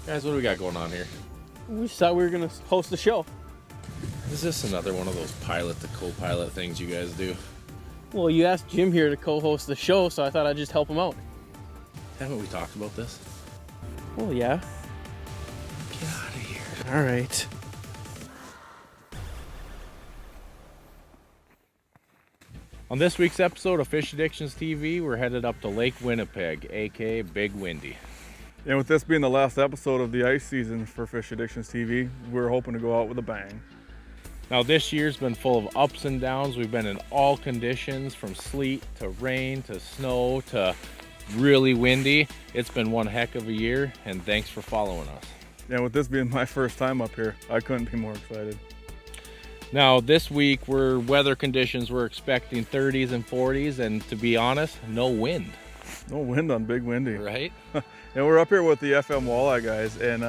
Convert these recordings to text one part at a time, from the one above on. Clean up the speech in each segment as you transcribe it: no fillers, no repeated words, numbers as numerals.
Guys, what do we got going on here? We just thought we were gonna host the show. Is this another one of those pilot to co-pilot things you guys do? Well, you asked Jim here to co-host the show, so I thought I'd just help him out. Haven't we talked about this? Well, yeah. Get out of here. All right. On this week's episode of Fish Addictions TV, we're headed up to Lake Winnipeg, aka Big Windy. And with this being the last episode of the ice season for Fish Addictions TV, we're hoping to go out with a bang. Now this year's been full of ups and downs. We've been in all conditions, from sleet to rain to snow to really windy. It's been one heck of a year, and thanks for following us. And with this being my first time up here, I couldn't be more excited. Now this week, weather conditions, we're expecting 30s and 40s, and to be honest, no wind. No wind on Big Windy. Right? And we're up here with the FM walleye guys, and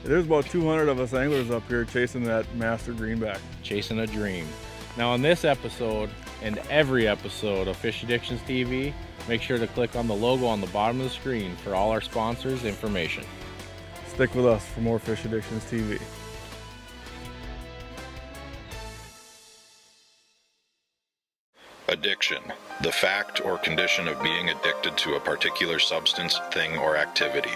there's about 200 of us anglers up here chasing that master greenback. Chasing a dream. Now on this episode, and every episode of Fish Addictions TV, make sure to click on the logo on the bottom of the screen for all our sponsors' information. Stick with us for more Fish Addictions TV. Addiction, the fact or condition of being addicted to a particular substance, thing, or activity.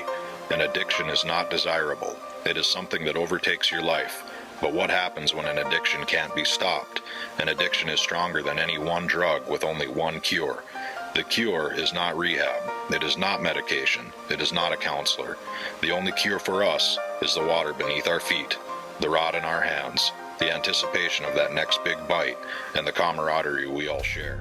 An addiction is not desirable. It is something that overtakes your life. But what happens when an addiction can't be stopped? An addiction is stronger than any one drug with only one cure. The cure is not rehab. It is not medication. It is not a counselor. The only cure for us is the water beneath our feet, the rod in our hands, the anticipation of that next big bite, and the camaraderie we all share.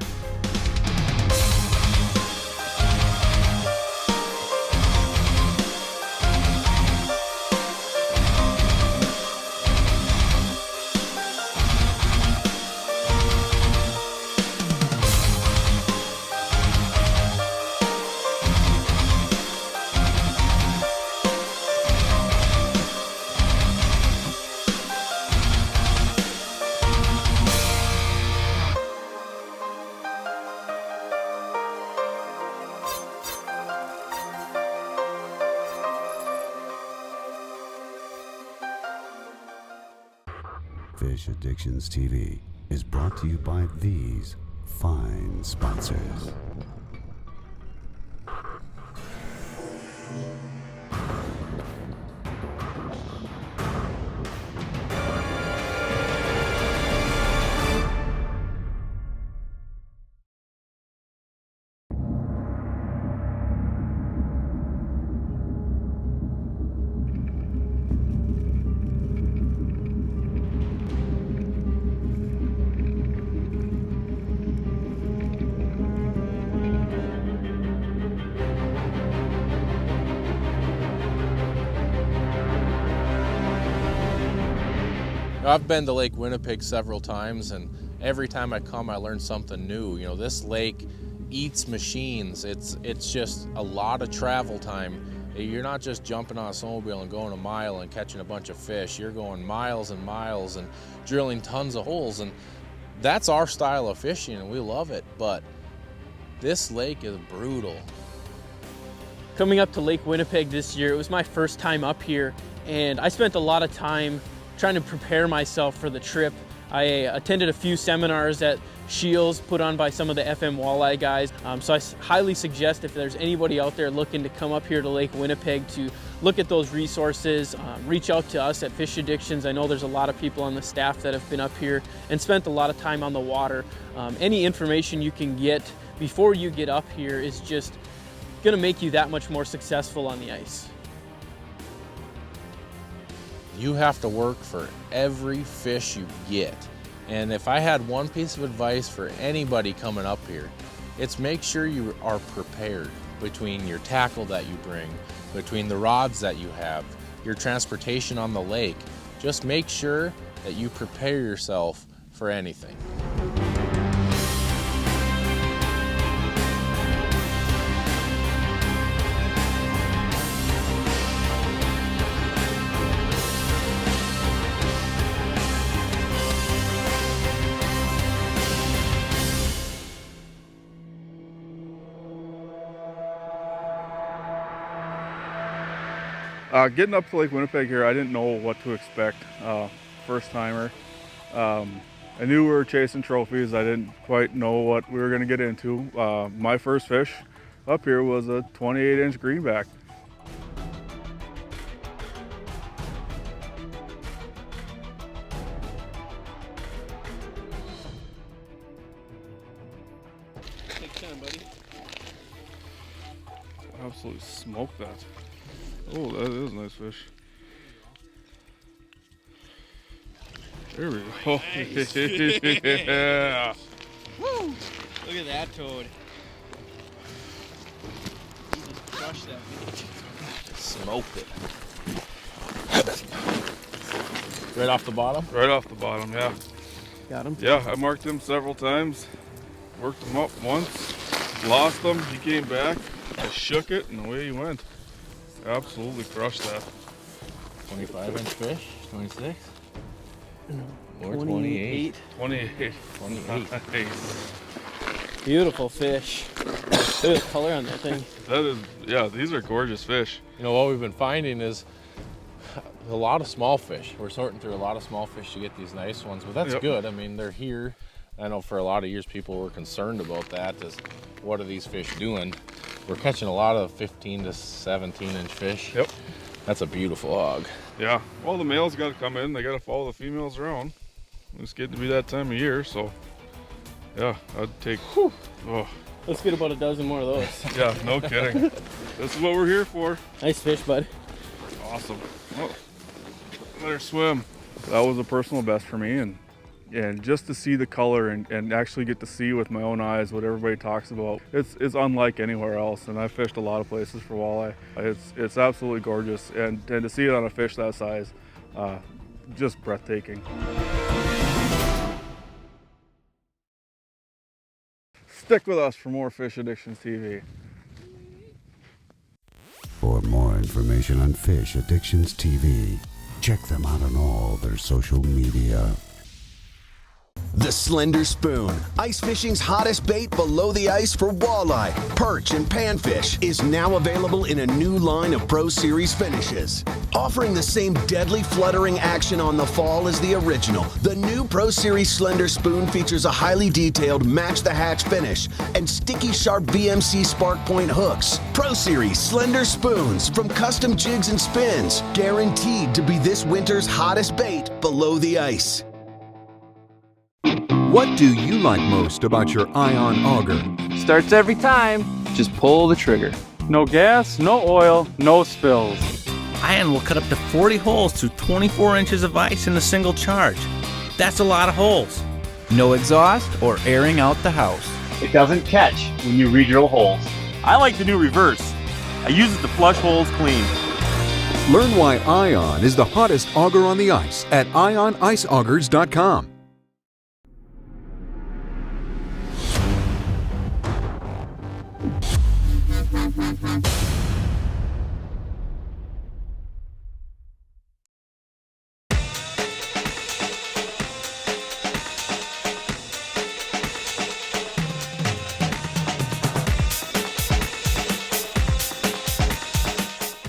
Fish Addictions TV is brought to you by these fine sponsors. I've been to Lake Winnipeg several times, and every time I come I learn something new. You know, this lake eats machines. It's just a lot of travel time. You're not just jumping on a snowmobile and going a mile and catching a bunch of fish. You're going miles and miles and drilling tons of holes, and that's our style of fishing and we love it, but this lake is brutal. Coming up to Lake Winnipeg this year, it was my first time up here, and I spent a lot of time trying to prepare myself for the trip. I attended a few seminars at Shields put on by some of the FM walleye guys. So I highly suggest, if there's anybody out there looking to come up here to Lake Winnipeg, to look at those resources, reach out to us at Fish Addictions. I know there's a lot of people on the staff that have been up here and spent a lot of time on the water. Any information you can get before you get up here is just gonna make you that much more successful on the ice. You have to work for every fish you get. And if I had one piece of advice for anybody coming up here, it's make sure you are prepared between your tackle that you bring, between the rods that you have, your transportation on the lake. Just make sure that you prepare yourself for anything. Getting up to Lake Winnipeg here, I didn't know what to expect. First timer. I knew we were chasing trophies. I didn't quite know what we were going to get into. My first fish up here was a 28-inch greenback. Take 10, buddy. Absolutely smoked that. Oh, that is a nice fish. There we go. Nice. Yeah. Woo! Look at that toad. He just crushed that meat. Smoked it. Right off the bottom? Right off the bottom, yeah. Got him? Yeah, I marked him several times. Worked him up once. Lost him. He came back. I shook it, and away he went. Absolutely crushed that. 25-inch fish? 26? Or 28. 28. 28. Nice. Beautiful fish. Look at the color on that thing. That is, yeah, these are gorgeous fish. You know, what we've been finding is a lot of small fish. We're sorting through a lot of small fish to get these nice ones, but that's Yep. good. I mean, they're here. I know for a lot of years people were concerned about that, is what are these fish doing? We're catching a lot of 15 to 17-inch fish. Yep. That's a beautiful hog. Yeah. Well, the males got to come in. They got to follow the females around. It's getting to be that time of year, so yeah, I'd take. Oh, Let's get about a dozen more of those. yeah, no kidding. This is what we're here for. Nice fish, bud. Awesome. Oh, let her swim. That was a personal best for me, and just to see the color and actually get to see with my own eyes what everybody talks about, it's unlike anywhere else. And I've fished a lot of places for walleye. It's absolutely gorgeous, and to see it on a fish that size, just breathtaking. Stick with us for more Fish Addictions TV. For more information on Fish Addictions TV, check them out on all their social media. The Slender Spoon, ice fishing's hottest bait below the ice for walleye, perch, and panfish, is now available in a new line of Pro Series finishes. Offering the same deadly fluttering action on the fall as the original, the new Pro Series Slender Spoon features a highly detailed match-the-hatch finish and sticky sharp VMC spark point hooks. Pro Series Slender Spoons from custom jigs and spins, guaranteed to be this winter's hottest bait below the ice. What do you like most about your Ion Auger? Starts every time. Just pull the trigger. No gas, no oil, no spills. Ion will cut up to 40 holes through 24 inches of ice in a single charge. That's a lot of holes. No exhaust or airing out the house. It doesn't catch when you re-drill holes. I like the new reverse. I use it to flush holes clean. Learn why Ion is the hottest auger on the ice at ioniceaugers.com.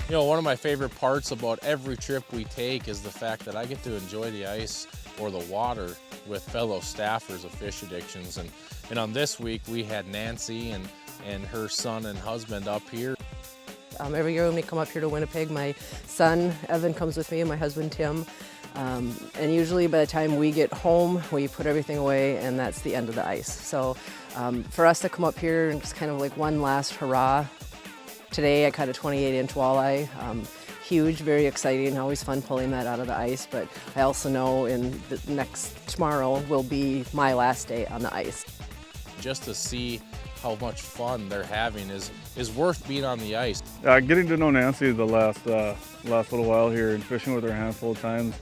You know, one of my favorite parts about every trip we take is the fact that I get to enjoy the ice or the water with fellow staffers of Fish Addictions. And on this week, we had Nancy and her son and husband up here. Every year when we come up here to Winnipeg, my son Evan comes with me and my husband Tim. And usually by the time we get home, we put everything away and that's the end of the ice. So for us to come up here and just kind of like one last hurrah. Today I caught a 28-inch walleye. Huge, very exciting, always fun pulling that out of the ice, but I also know tomorrow will be my last day on the ice. Just to see how much fun they're having is worth being on the ice. Getting to know Nancy the last little while here and fishing with her a handful of times,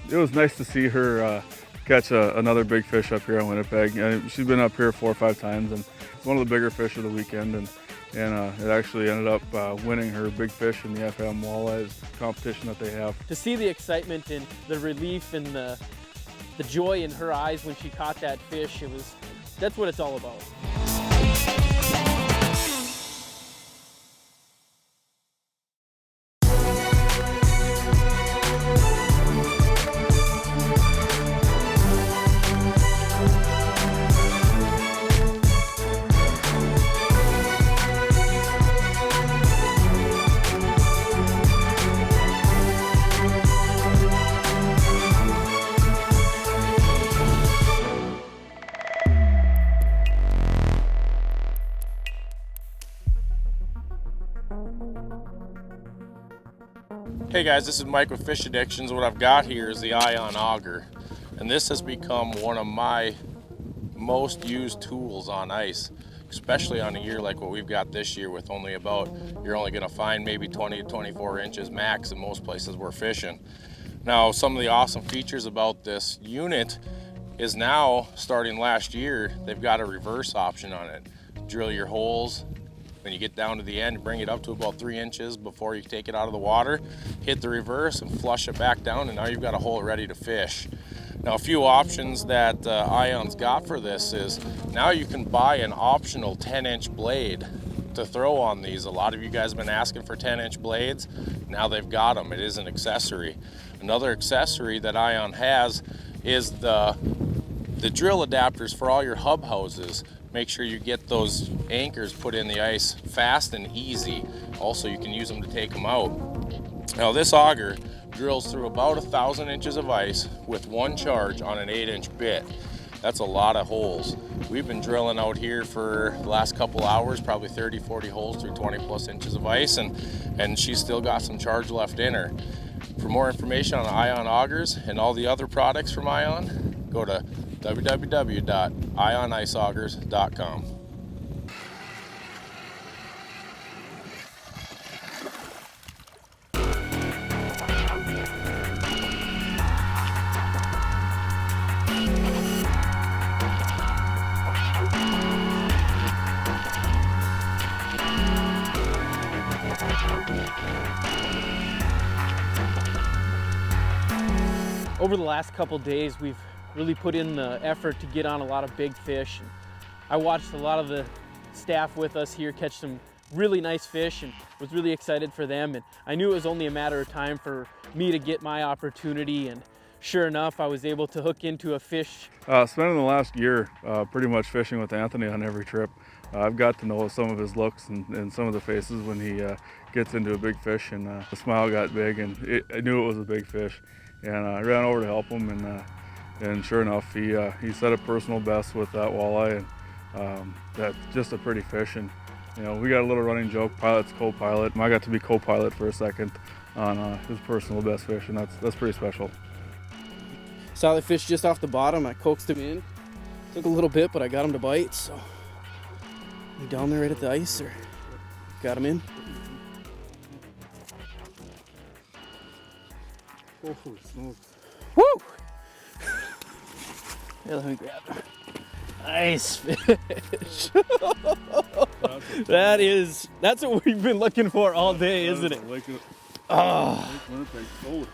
it was nice to see her catch another big fish up here in Winnipeg. She's been up here 4 or 5 times, and it's one of the bigger fish of the weekend. And it actually ended up winning her big fish in the FM walleye competition that they have. To see the excitement and the relief and the joy in her eyes when she caught that fish, that's what it's all about. Hey guys, this is Mike with Fish Addictions. What I've got here is the Ion Auger, and this has become one of my most used tools on ice, especially on a year like what we've got this year with only about, you're only going to find maybe 20 to 24 inches max in most places we're fishing. Now, some of the awesome features about this unit is now, starting last year, they've got a reverse option on it. Drill your holes. When you get down to the end, bring it up to about 3 inches before you take it out of the water, hit the reverse and flush it back down, and now you've got a hole ready to fish. Now, a few options that Ion's got for this is now you can buy an optional 10-inch blade to throw on these. A lot of you guys have been asking for 10-inch blades. Now they've got them. It is an accessory. Another accessory that Ion has is the drill adapters for all your hub houses. Make sure you get those anchors put in the ice fast and easy. Also, you can use them to take them out. Now, this auger drills through about 1,000 inches of ice with one charge on an 8-inch bit. That's a lot of holes. We've been drilling out here for the last couple hours, probably 30, 40 holes through 20 plus inches of ice, and she's still got some charge left in her. For more information on Ion augers and all the other products from Ion, go to www.ioniceaugers.com. Over the last couple days, we've really put in the effort to get on a lot of big fish. And I watched a lot of the staff with us here catch some really nice fish and was really excited for them. And I knew it was only a matter of time for me to get my opportunity. And sure enough, I was able to hook into a fish. Spending the last year pretty much fishing with Anthony on every trip, I've got to know some of his looks and some of the faces when he gets into a big fish, and the smile got big, and I knew it was a big fish. And I ran over to help him, and sure enough, he set a personal best with that walleye, and that's just a pretty fish. And you know, we got a little running joke, pilot's co-pilot. I got to be co-pilot for a second on his personal best fish, and that's pretty special. Saw the fish just off the bottom. I coaxed him in. Took a little bit, but I got him to bite. So, you down there right at the ice, or got him in? Oh, smoke. Woo! Yeah, let me grab him. Nice fish. That's what we've been looking for all day, isn't it? Lake Winnipeg sold.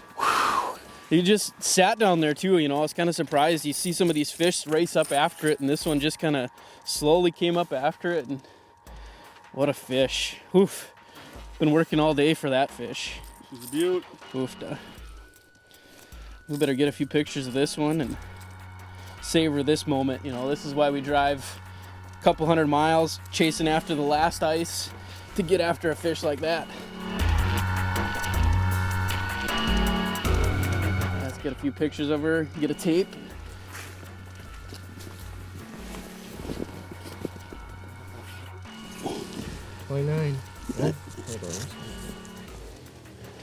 He just sat down there too, you know. I was kind of surprised. You see some of these fish race up after it, and this one just kind of slowly came up after it, and what a fish. Oof. Been working all day for that fish. She's a beaut. Oofda. We better get a few pictures of this one and savor this moment. You know, this is why we drive a couple 100 miles chasing after the last ice to get after a fish like that. Let's get a few pictures of her, get a tape. $29. Hold on.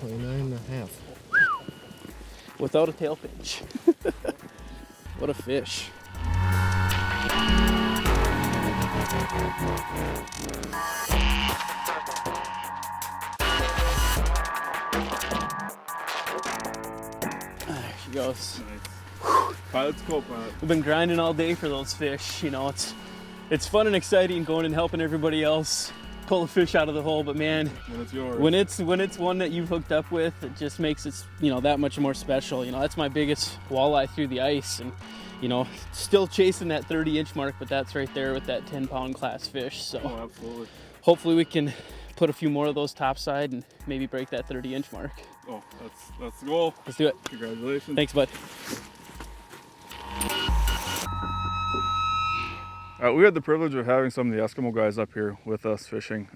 29 and a half. Without a tail pinch. What a fish. There she goes. Nice. Pilot's co-pilot. We've been grinding all day for those fish. You know, it's fun and exciting going and helping everybody else pull a fish out of the hole, but man, when it's yours, when it's one that you've hooked up with, it just makes it, you know, that much more special. You know, that's my biggest walleye through the ice, and you know, still chasing that 30-inch mark, but that's right there with that 10-pound class fish. So absolutely. Hopefully we can put a few more of those topside and maybe break that 30-inch mark. Oh, that's the goal. Let's do it. Congratulations. Thanks, bud. We had the privilege of having some of the Eskimo guys up here with us fishing.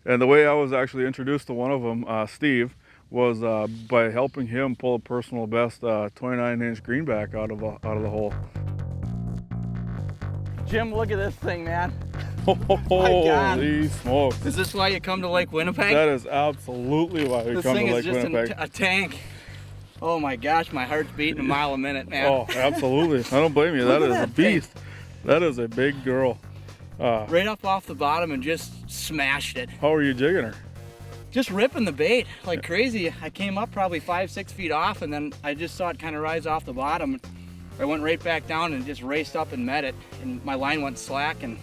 And the way I was actually introduced to one of them, Steve, was by helping him pull a personal best 29-inch greenback out of the hole. Jim, look at this thing, man. Holy smokes. Is this why you come to Lake Winnipeg? That is absolutely why we come to Lake Winnipeg. This thing is just a tank. Oh my gosh, my heart's beating a mile a minute, man. Oh, absolutely. I don't blame you. That is a beast. That is a big girl. Right up off the bottom and just smashed it. How are you jigging her? Just ripping the bait like crazy. I came up probably 5-6 feet off, and then I just saw it kind of rise off the bottom. I went right back down and just raced up and met it, and my line went slack, and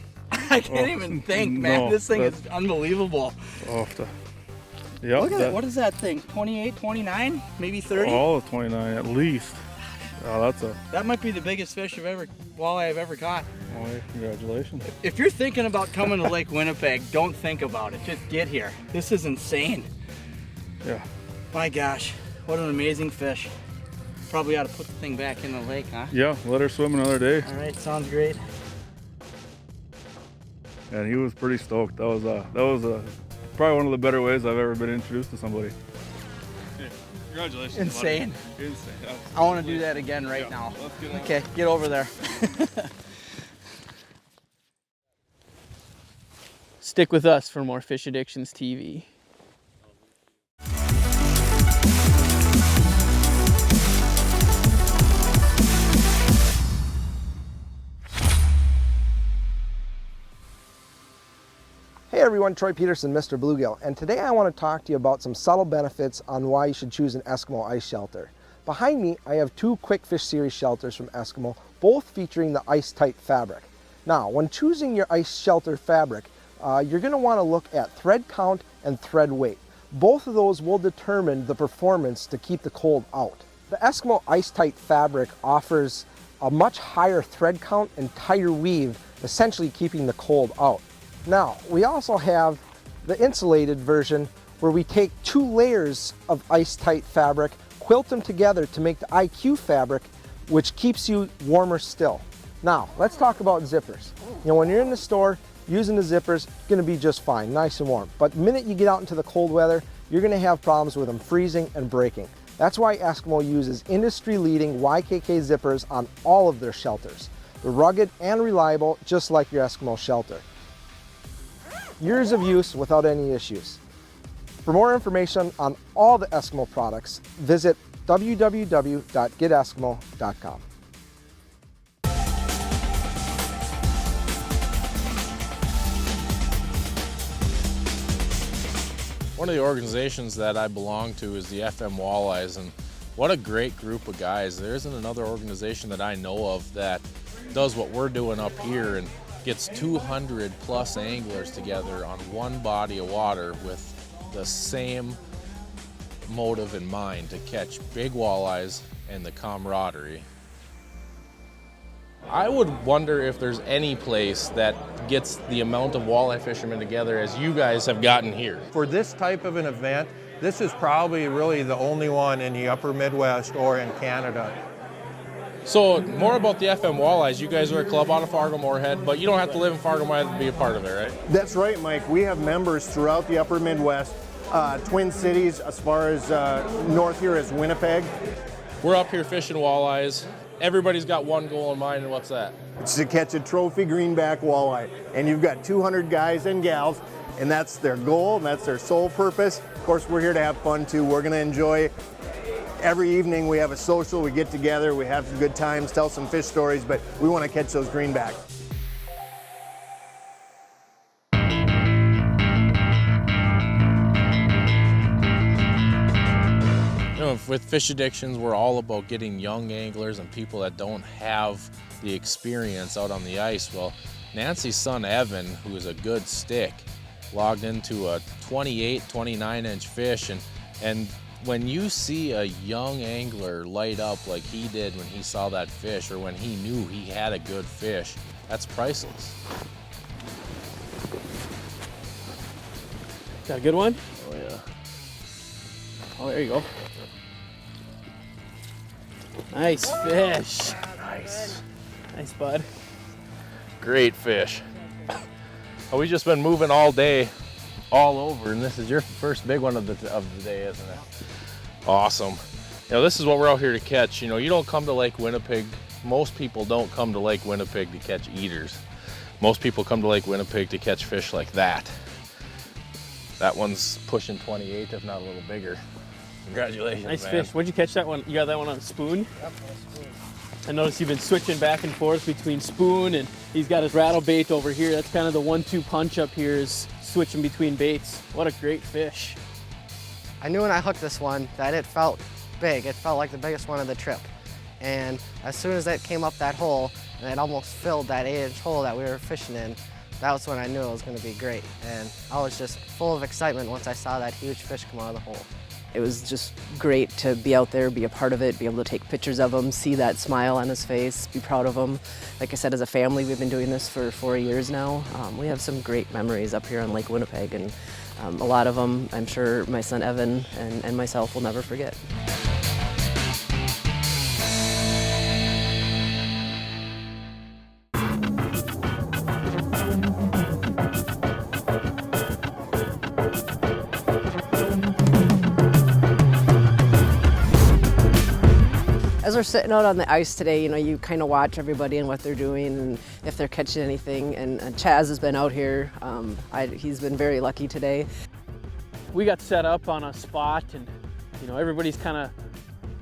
I can't even think, man. This thing is unbelievable. Yep, look at it. What is that thing? 28, 29, maybe 30? All of 29 at least. Oh, that might be the biggest walleye I've ever caught. Oh, congratulations. If you're thinking about coming to Lake Winnipeg, don't think about it. Just get here. This is insane. Yeah. My gosh, what an amazing fish. Probably ought to put the thing back in the lake, huh? Yeah, let her swim another day. All right, sounds great. And he was pretty stoked. That was probably one of the better ways I've ever been introduced to somebody. Congratulations. Insane. Buddy. Insane. Absolutely. I want to do that again right now. Let's get on. Okay, get over there. Stick with us for more Fish Addictions TV. Hey everyone, Troy Peterson, Mr. Bluegill, and today I want to talk to you about some subtle benefits on why you should choose an Eskimo ice shelter. Behind me, I have two Quick Fish Series shelters from Eskimo, both featuring the ice-tight fabric. Now, when choosing your ice shelter fabric, you're going to want to look at thread count and thread weight. Both of those will determine the performance to keep the cold out. The Eskimo ice-tight fabric offers a much higher thread count and tighter weave, essentially keeping the cold out. Now, we also have the insulated version where we take 2 layers of ice-tight fabric, quilt them together to make the IQ fabric, which keeps you warmer still. Now, let's talk about zippers. You know, when you're in the store, using the zippers, going to be just fine, nice and warm. But the minute you get out into the cold weather, you're going to have problems with them freezing and breaking. That's why Eskimo uses industry-leading YKK zippers on all of their shelters. They're rugged and reliable, just like your Eskimo shelter. Years of use without any issues. For more information on all the Eskimo products, visit www.geteskimo.com. One of the organizations that I belong to is the FM Walleyes, and what a great group of guys. There isn't another organization that I know of that does what we're doing up here and gets 200 plus anglers together on one body of water with the same motive in mind, to catch big walleyes and the camaraderie. I would wonder if there's any place that gets the amount of walleye fishermen together as you guys have gotten here. For this type of an event, this is probably really the only one in the upper Midwest or in Canada. So more about the FM Walleyes. You guys are a club out of Fargo-Moorhead, but you don't have to live in Fargo-Moorhead to be a part of it, right? That's right, Mike. We have members throughout the upper Midwest, Twin Cities, as far as north here is Winnipeg. We're up here fishing walleyes. Everybody's got one goal in mind, and what's that? It's to catch a trophy greenback walleye. And you've got 200 guys and gals, and that's their goal, and that's their sole purpose. Of course, we're here to have fun too. We're gonna enjoy. Every evening we have a social, we get together, we have some good times, tell some fish stories, but we want to catch those greenbacks. You know, with Fish Addictions, we're all about getting young anglers and people that don't have the experience out on the ice. Well, Nancy's son Evan, who is a good stick, logged into a 28, 29-inch fish, and when you see a young angler light up like he did when he saw that fish, or when he knew he had a good fish, that's priceless. Got a good one? Oh yeah. Oh, there you go. Nice fish. Nice. Nice, bud. Great fish. Oh, we've just been moving all day, all over, and this is your first big one of the day, isn't it? Awesome. You know, this is what we're out here to catch. You know, you don't come to Lake Winnipeg, most people don't come to Lake Winnipeg to catch eaters. Most people come to Lake Winnipeg to catch fish like that. That one's pushing 28, if not a little bigger. Congratulations, Nice man. fish. Where'd you catch that one? You got that one on spoon? Yep, spoon. I noticed you've been switching back and forth between spoon and he's got his rattle bait over here. That's kind of the 1-2 punch up here, is switching between baits. What a great fish. I knew when I hooked this one that it felt big. It felt like the biggest one of the trip. And as soon as it came up that hole and it almost filled that 8-inch hole that we were fishing in, that was when I knew it was going to be great. And I was just full of excitement once I saw that huge fish come out of the hole. It was just great to be out there, be a part of it, be able to take pictures of him, see that smile on his face, be proud of him. Like I said, as a family, we've been doing this for 4 years now. We have some great memories up here on Lake Winnipeg, and a lot of them, I'm sure my son Evan and myself will never forget. As we're sitting out on the ice today, you know, you kind of watch everybody and what they're doing and if they're catching anything. And Chaz has been out here. He's been very lucky today. We got set up on a spot and, you know, everybody's kind of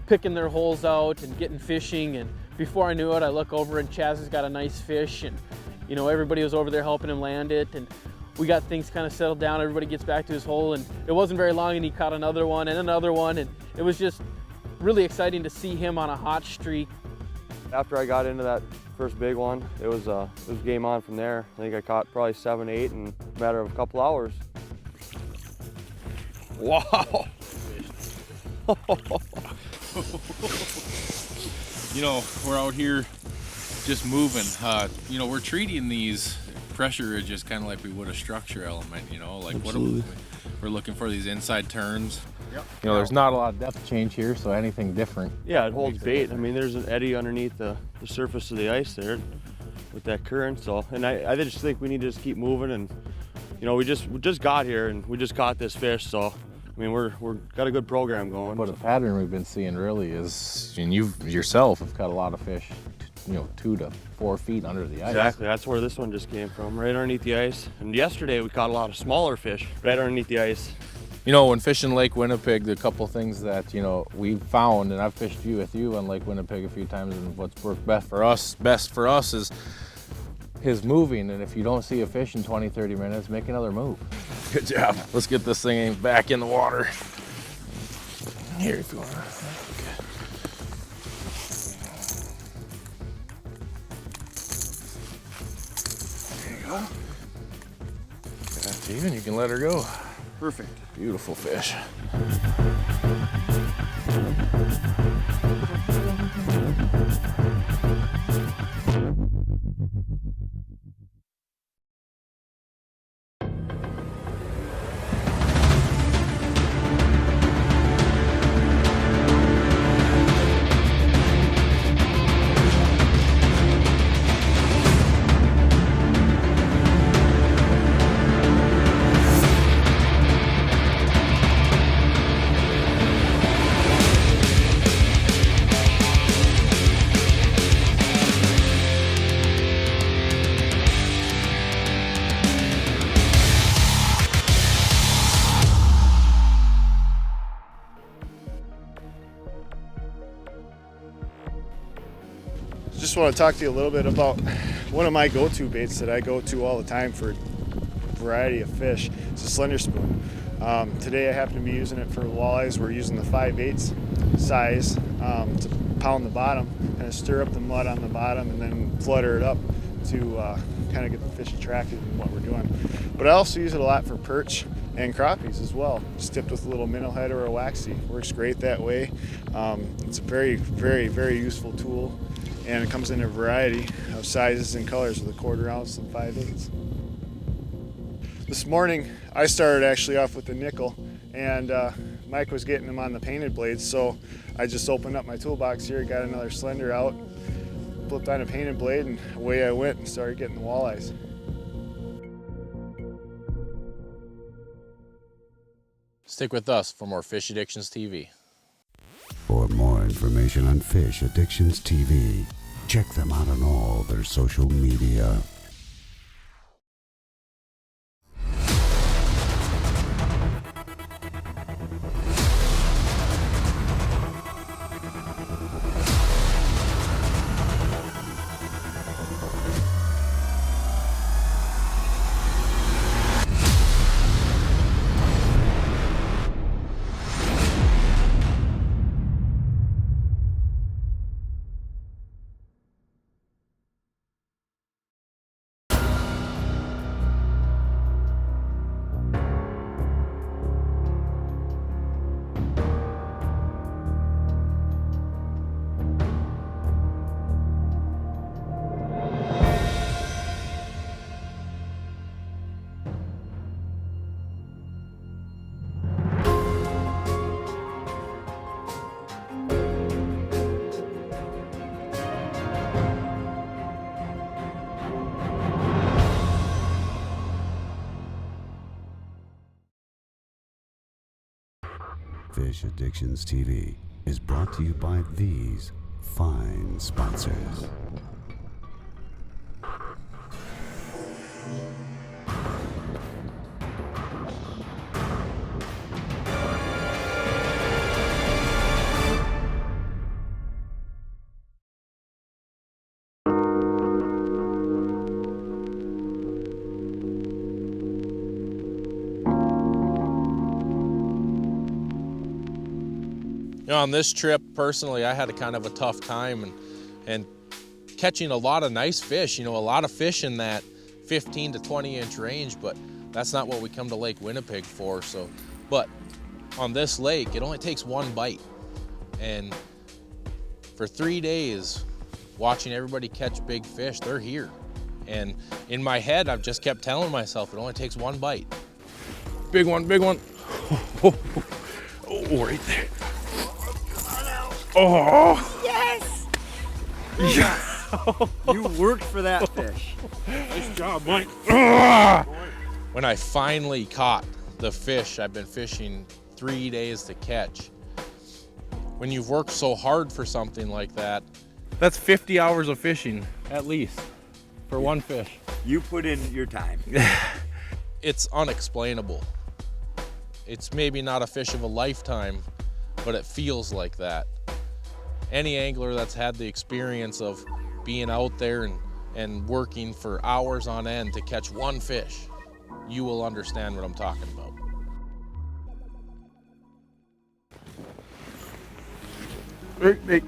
picking their holes out and getting fishing. And before I knew it, I look over and Chaz has got a nice fish. And, you know, everybody was over there helping him land it. And we got things kind of settled down. Everybody gets back to his hole. And it wasn't very long and he caught another one and another one. And it was just really exciting to see him on a hot streak. After I got into that first big one, it was game on from there. I think I caught probably 7, 8 in a matter of a couple hours. Wow. You know, we're out here just moving. You know, we're treating these pressure ridges kind of like we would a structure element, you know, like we're looking for these inside turns. Yep. You know, there's not a lot of depth change here, so anything different. Yeah, it holds bait. I mean, there's an eddy underneath the surface of the ice there with that current. So, and I just think we need to just keep moving. And you know, we just got here and we just caught this fish. So, I mean, we're got a good program going. But a pattern we've been seeing really is, and you yourself have caught a lot of fish, you know, 2 to 4 feet under the ice. Exactly, that's where this one just came from, right underneath the ice. And yesterday we caught a lot of smaller fish right underneath the ice. You know, when fishing Lake Winnipeg, the couple things that, you know, we've found, and I've fished with you on Lake Winnipeg a few times, and what's worked best for us is his moving. And if you don't see a fish in 20, 30 minutes, make another move. Good job. Let's get this thing back in the water. Here, if you want. Okay. There you go. That's even. You can let her go. Perfect. Beautiful fish. Just want to talk to you a little bit about one of my go-to baits that I go to all the time for a variety of fish. It's a Slender Spoon. Today I happen to be using it for walleyes. We're using the 5/8 size to pound the bottom, kind of stir up the mud on the bottom and then flutter it up to kind of get the fish attracted in what we're doing. But I also use it a lot for perch and crappies as well. Just tipped with a little minnow head or a waxy. Works great that way. It's a very, very, very useful tool. And it comes in a variety of sizes and colors with a 1/4 ounce and 5/8. This morning I started actually off with the nickel, and Mike was getting them on the painted blades, so I just opened up my toolbox here, got another Slender out, flipped on a painted blade, and away I went and started getting the walleyes. Stick with us for more Fish Addictions TV. For more information on Fish Addictions TV, check them out on all their social media. Fish Addictions TV is brought to you by these fine sponsors. On this trip, personally, I had a kind of a tough time and catching a lot of nice fish, a lot of fish in that 15 to 20 inch range, but that's not what we come to Lake Winnipeg for. But on this lake, it only takes one bite. And for 3 days, watching everybody catch big fish, they're here. And in my head, I've just kept telling myself, it only takes one bite. Big one, big one. Oh, right there. Oh! Yes! Yeah. You worked for that fish. Nice job, Mike. When I finally caught the fish I've been fishing 3 days to catch, when you've worked so hard for something like that, that's 50 hours of fishing, at least, for one fish. You put in your time. It's unexplainable. It's maybe not a fish of a lifetime, but it feels like that. Any angler that's had the experience of being out there and working for hours on end to catch one fish, you will understand what I'm talking about. Hey,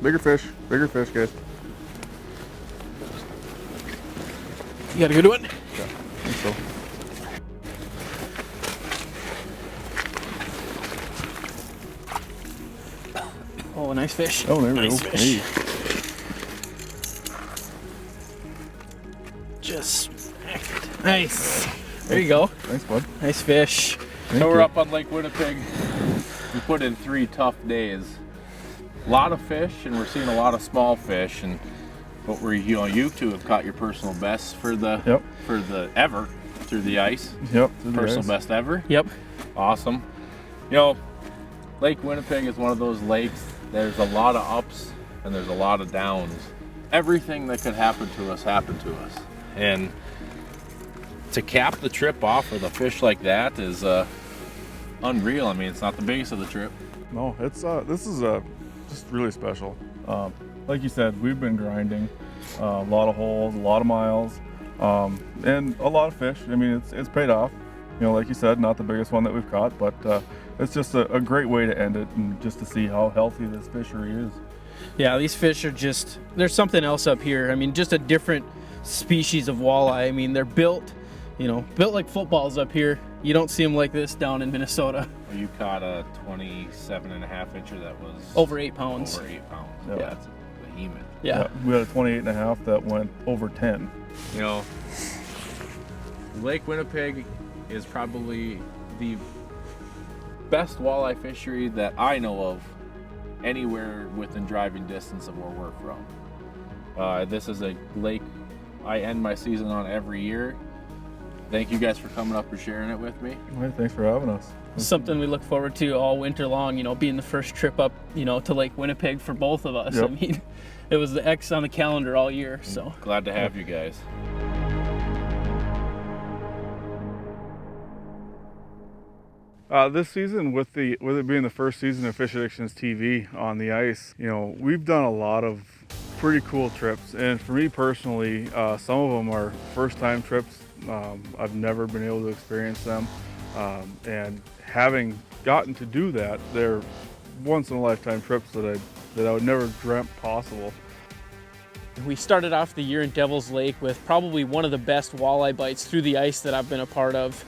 bigger fish, guys. You got a good one? Yeah, I think so. Oh, nice fish. Oh, there we nice go. Fish. Hey. Just smacked it. Nice. There you go. Thanks, bud. Nice fish. So we're up on Lake Winnipeg. We put in 3 tough days. A lot of fish, and we're seeing a lot of small fish. And what were you two have caught your personal best for the ever through the ice. Yep. Personal best ever. Yep. Awesome. Lake Winnipeg is one of those lakes. There's a lot of ups and there's a lot of downs. Everything that could happen to us happened to us. And to cap the trip off with a fish like that is unreal. I mean, it's not the biggest of the trip. No, it's this is just really special. Like you said, we've been grinding a lot of holes, a lot of miles, and a lot of fish. I mean, it's paid off. Like you said, not the biggest one that we've caught, but it's just a great way to end it and just to see how healthy this fishery is. Yeah, these fish are just, there's something else up here. I mean, just a different species of walleye. I mean, they're built like footballs up here. You don't see them like this down in Minnesota. You caught a 27.5 incher that was over 8 pounds. Over 8 pounds. Yep. Yeah, that's a behemoth. Yeah. We had a 28.5 that went over 10. Lake Winnipeg is probably the best walleye fishery that I know of anywhere within driving distance of where we're from. This is a lake I end my season on every year. Thank you guys for coming up and sharing it with me. All right, thanks for having us. Something we look forward to all winter long, being the first trip up, to Lake Winnipeg for both of us. Yep. I mean, it was the X on the calendar all year, so. Glad to have you guys. This season, with it being the first season of Fish Addictions TV on the ice, we've done a lot of pretty cool trips. And for me personally, some of them are first-time trips. I've never been able to experience them. And having gotten to do that, they're once-in-a-lifetime trips that I would never dreamt possible. We started off the year in Devil's Lake with probably one of the best walleye bites through the ice that I've been a part of.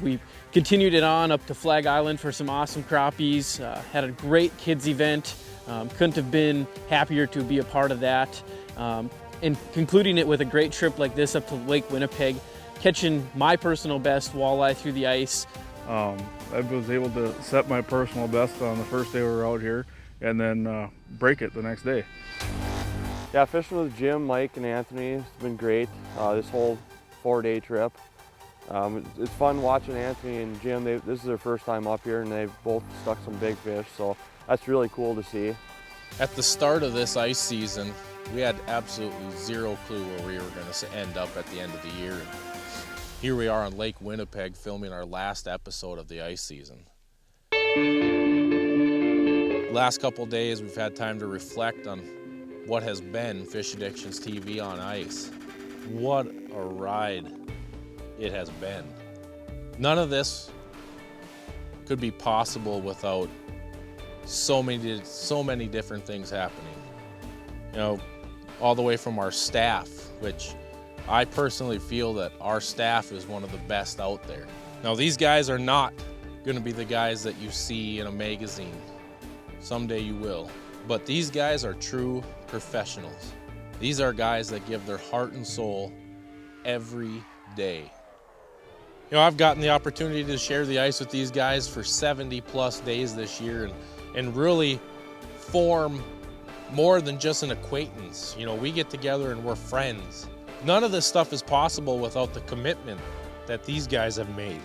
We continued it on up to Flag Island for some awesome crappies, had a great kids event, couldn't have been happier to be a part of that, and concluding it with a great trip like this up to Lake Winnipeg, catching my personal best walleye through the ice. I was able to set my personal best on the first day we were out here and then break it the next day. Yeah, fishing with Jim, Mike, and Anthony has been great this whole 4-day trip. It's fun watching Anthony and Jim. This is their first time up here, and they've both stuck some big fish, so that's really cool to see. At the start of this ice season, we had absolutely zero clue where we were going to end up at the end of the year. And here we are on Lake Winnipeg filming our last episode of the ice season. Last couple days we've had time to reflect on what has been Fish Addictions TV on ice. What a ride it has been. None of this could be possible without so many different things happening. You know, all the way from our staff, which I personally feel that our staff is one of the best out there. Now, these guys are not going to be the guys that you see in a magazine. Someday you will. But these guys are true professionals. These are guys that give their heart and soul every day. You know, I've gotten the opportunity to share the ice with these guys for 70 plus days this year and really form more than just an acquaintance. You know, we get together and we're friends. None of this stuff is possible without the commitment that these guys have made.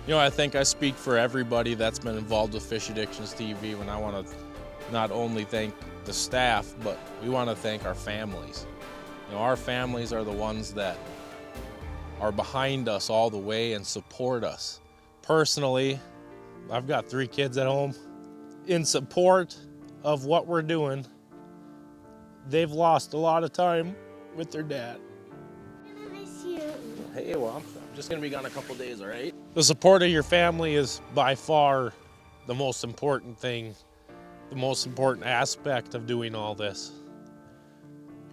You know, I think I speak for everybody that's been involved with Fish Addictions TV when I want to not only thank the staff, but we want to thank our families. You know, our families are the ones that are behind us all the way and support us. Personally, I've got 3 kids at home. In support of what we're doing, they've lost a lot of time with their dad. I miss you. Hey, well, I'm just gonna be gone a couple days, all right? The support of your family is by far the most important thing, the most important aspect of doing all this.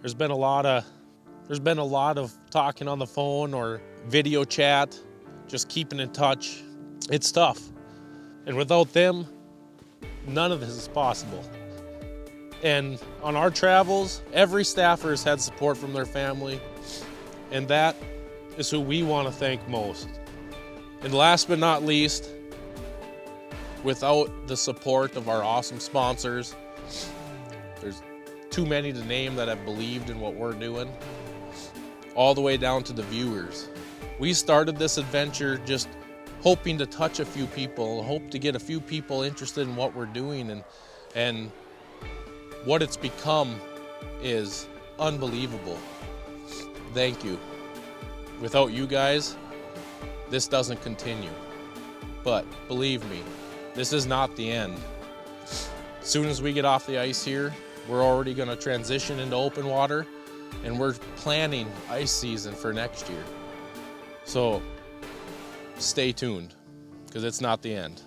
There's been a lot of talking on the phone or video chat, just keeping in touch. It's tough. And without them, none of this is possible. And on our travels, every staffer has had support from their family, and that is who we want to thank most. And last but not least, without the support of our awesome sponsors, there's too many to name that have believed in what we're doing, all the way down to the viewers. We started this adventure just hoping to touch a few people, hope to get a few people interested in what we're doing, and what it's become is unbelievable. Thank you. Without you guys, this doesn't continue. But believe me, this is not the end. As soon as we get off the ice here, we're already going to transition into open water, and we're planning ice season for next year. So stay tuned, because it's not the end.